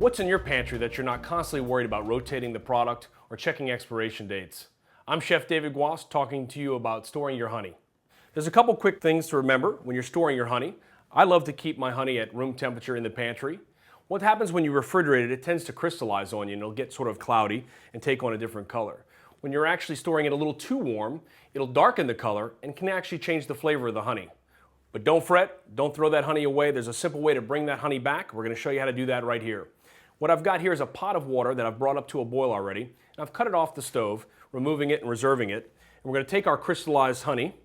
What's in your pantry that you're not constantly worried about rotating the product or checking expiration dates? I'm Chef David Guas talking to you about storing your honey. There's a couple quick things to remember when you're storing your honey. I love to keep my honey at room temperature in the pantry. What happens when you refrigerate it, it tends to crystallize on you and it'll get sort of cloudy and take on a different color. When you're actually storing it a little too warm, it'll darken the color and can actually change the flavor of the honey. But don't fret, don't throw that honey away. There's a simple way to bring that honey back. We're going to show you how to do that right here. What I've got here is a pot of water that I've brought up to a boil already. And I've cut it off the stove, removing it and reserving it. And we're going to take our crystallized honey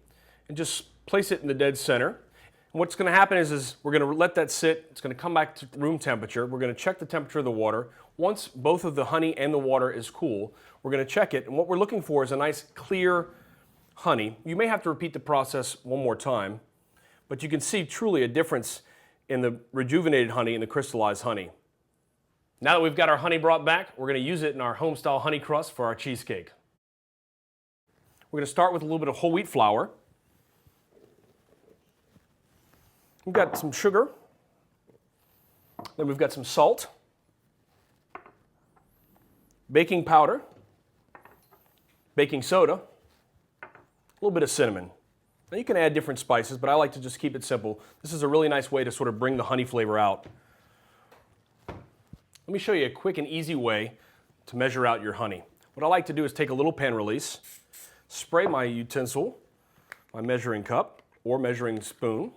and just place it in the dead center. And what's going to happen is we're going to let that sit. It's going to come back to room temperature. We're going to check the temperature of the water. Once both of the honey and the water is cool, we're going to check it. And what we're looking for is a nice clear honey. You may have to repeat the process one more time, but you can see truly a difference in the rejuvenated honey and the crystallized honey. Now that we've got our honey brought back, we're going to use it in our home-style honey crust for our cheesecake. We're going to start with a little bit of whole wheat flour. We've got some sugar. Then we've got some salt, baking powder, baking soda, a little bit of cinnamon. Now you can add different spices, but I like to just keep it simple. This is a really nice way to sort of bring the honey flavor out. Let me show you a quick and easy way to measure out your honey. What I like to do is take a little pan release, spray my utensil, my measuring cup or measuring spoon,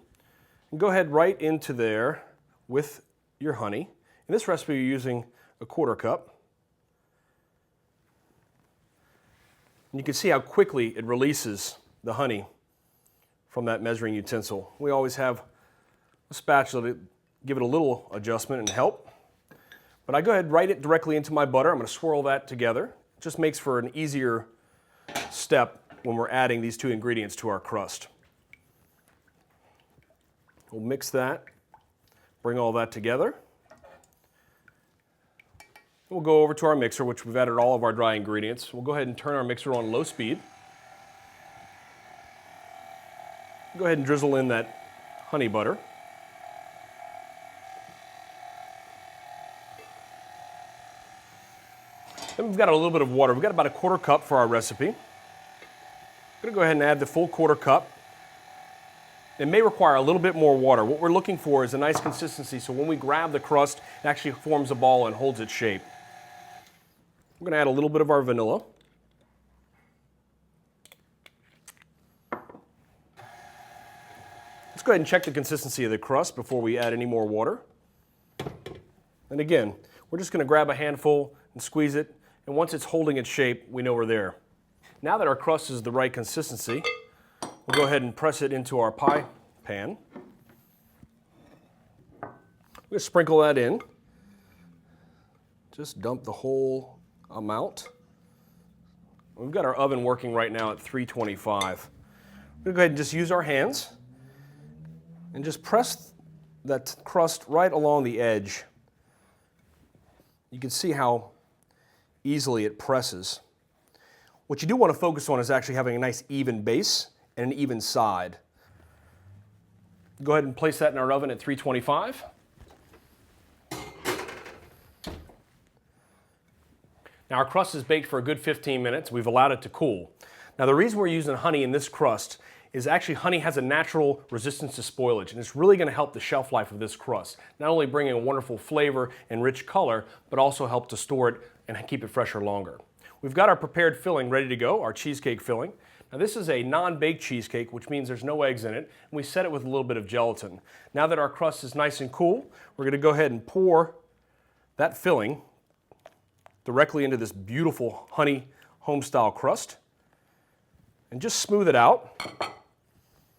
and go ahead right into there with your honey. In this recipe you're using a 1/4 cup. And you can see how quickly it releases the honey from that measuring utensil. We always have a spatula to give it a little adjustment and help. But I go ahead and write it directly into my butter. I'm going to swirl that together. It just makes for an easier step when we're adding these two ingredients to our crust. We'll mix that, bring all that together. We'll go over to our mixer, which we've added all of our dry ingredients. We'll go ahead and turn our mixer on low speed. Go ahead and drizzle in that honey butter. Then we've got a little bit of water. We've got about a 1/4 cup for our recipe. I'm going to go ahead and add the full 1/4 cup. It may require a little bit more water. What we're looking for is a nice consistency so when we grab the crust, it actually forms a ball and holds its shape. We're going to add a little bit of our vanilla. Let's go ahead and check the consistency of the crust before we add any more water. And again, we're just going to grab a handful and squeeze it. And once it's holding its shape, we know we're there. Now that our crust is the right consistency, we'll go ahead and press it into our pie pan. We're going to sprinkle that in. Just dump the whole amount. We've got our oven working right now at 325. We're going to go ahead and just use our hands and just press that crust right along the edge. You can see how easily it presses. What you do want to focus on is actually having a nice even base and an even side. Go ahead and place that in our oven at 325. Now our crust is baked for a good 15 minutes. We've allowed it to cool. Now the reason we're using honey in this crust is actually honey has a natural resistance to spoilage, and it's really going to help the shelf life of this crust. Not only bringing a wonderful flavor and rich color, but also help to store it and keep it fresher longer. We've got our prepared filling ready to go, our cheesecake filling. Now this is a non-baked cheesecake, which means there's no eggs in it, and we set it with a little bit of gelatin. Now that our crust is nice and cool, we're going to go ahead and pour that filling directly into this beautiful honey home-style crust and just smooth it out.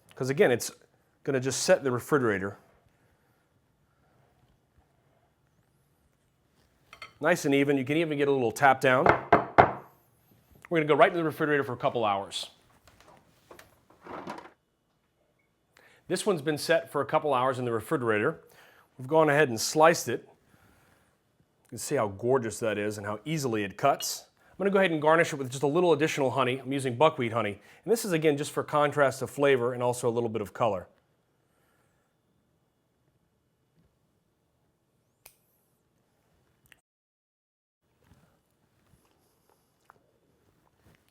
Because again, it's going to just set in the refrigerator. Nice and even. You can even get a little tap down. We're going to go right into the refrigerator for a couple hours. This one's been set for a couple hours in the refrigerator. We've gone ahead and sliced it. You can see how gorgeous that is and how easily it cuts. I'm going to go ahead and garnish it with just a little additional honey. I'm using buckwheat honey. And this is, again, just for contrast of flavor and also a little bit of color.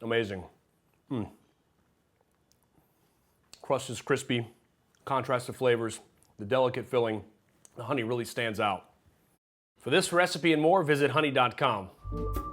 Amazing. Crust is crispy, contrast of flavors, the delicate filling. The honey really stands out. For this recipe and more, visit honey.com.